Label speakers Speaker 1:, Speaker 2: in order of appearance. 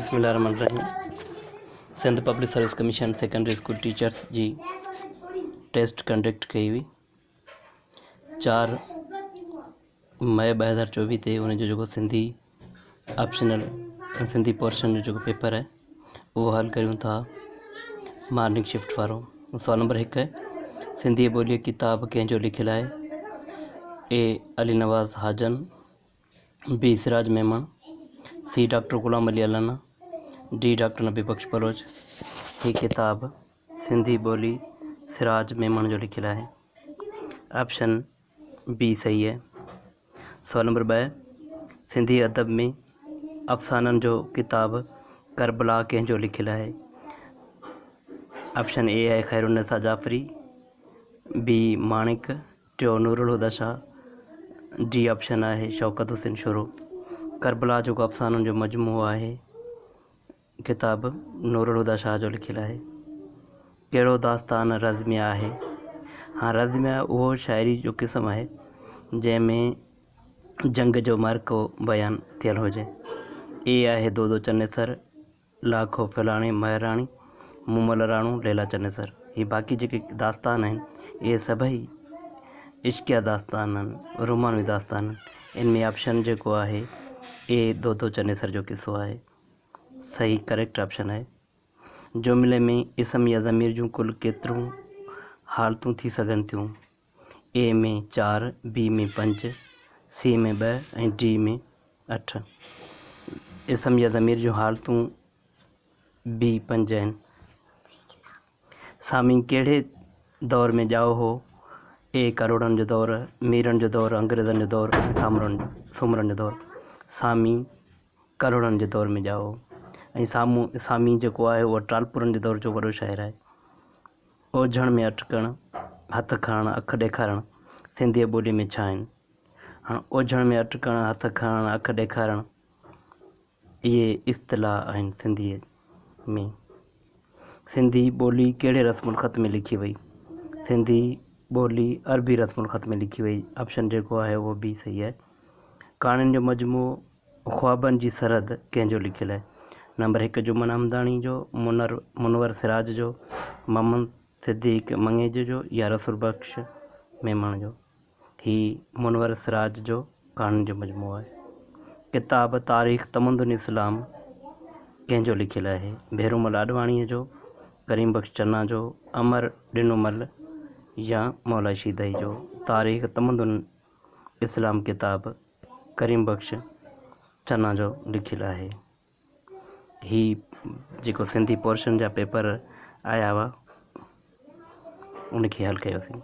Speaker 1: बिस्मिल्लाहिर्रहमानिर्रहीम। Sindh public service commission secondary school teachers जी test conduct कई हुई 4 मई 2024 ते उन जो सिंधी ऑप्शनल सिंधी पोर्शन जो पेपर है वो हल करूँ था मॉर्निंग शिफ्ट वारो। सवाल नंबर 1 है, सिंधी ॿोलीअ किताब कंहिंजो लिखियलु आहे? A Ali Nawaz Hajan, B Siraj Memon, C doctor Ghulam Ali Allana, D doctor Nabi Bakhsh Baloch. ही किताब सिंधी ॿोली सिराज मेमन जो लिखियलु आहे। ऑप्शन बी सही है। सवाल नंबर 2, सिंधी अदब में अफ़साननि जो किताब करबला कंहिंजो लिखियलु आहे? ऑप्शन ए है खैरुन्निसा जाफ़री, बी माणिक, टियों नूरुल हुदा शाह, डी ऑप्शन है शौकत हुसैन शुरू। करबला जो अफ़साननि जो मजमूओ आहे किताब नूरुल हुदा शाह जो लिखियलु आहे। कहिड़ो दास्तान रज़्मिया आहे? हाँ, रज़्मिया उहो शाइरी जो क़िस्म आहे जंहिंमें जंग जो मरको बयान थियल हुजे। ए आहे दो दो चन्नेसर, लाखो फलाणी महराणी, मूमल राणू, लैला चन्नेसर। ही बाक़ी जेके दास्तान आहिनि इहे सभई इश्किया दास्तान आहिनि, रोमानवी दास्तान आहिनि। इन में ऑप्शन जेको आहे ए दो दो चन्नेसर जो किस्सो आहे। सही करेक्ट ऑप्शन है। जुमिले में इसम या ज़मीर जूं कुल केतिरियूं हालतूं थी सघनि थियूं? ए में 4, बी में 5, सी में 2 ऐं डी में 8। इसम या ज़मीर जूं हालतूं बी 5 आहिनि। सामी कहिड़े दौर में ॼाओ हो? ए करोड़नि जो दौरु, मीरनि जो दौरु, अंग्रेज़नि जो दौरु ऐं सूमरनि जो दौरु। सामी करोड़नि जे दौर में ॼाओ हो ऐं सामी जेको आहे उहो टालपुरनि जे दौर जो वॾो शाइरु आहे। ओझण में अटकणु, हथु खणणु, अखि ॾेखारणु सिंधीअ ॿोलीअ में छा आहिनि? हाणे ओझण में अटकणु, हथु खणणु, अखि ॾेखारणु इहे इस्तिलाह आहिनि सिंधीअ में। सिंधी ॿोली कहिड़े रस्मुल ख़त में लिखी वई? सिंधी ॿोली अरबी रस्मुल ख़त में लिखी वई। ऑप्शन जेको आहे उहो बी सही आहे। कहाणियुनि जो मजमूओ ख़्वाबनि जी सरहद कंहिंजो लिखियलु आहे? नंबर 1 जुमन हमदानी जो, मुनवर सिराज जो, मोहम्मद सिद्दीक़ मंगेज जो या रसूल बख्श मेमन जो। ही मुनवर सिराज जो कहाणियुनि जो मजमूओ आहे। किताब तारीख़ तमद्दुन इस्लाम कंहिंजो लिखियलु आहे? भेरूमल आॾवाणीअ जो, करीम बख्श चन्ना जो, अमर ॾिनोमल या मौला शीदई जो। तारीख़ तमद्दुन इस्लाम किताब करीम बख्श चन्ना जो लिखियलु आहे। ही जेको सिंधी पोर्शन जा पेपर आया हुआ उनखे हल कयोसीं।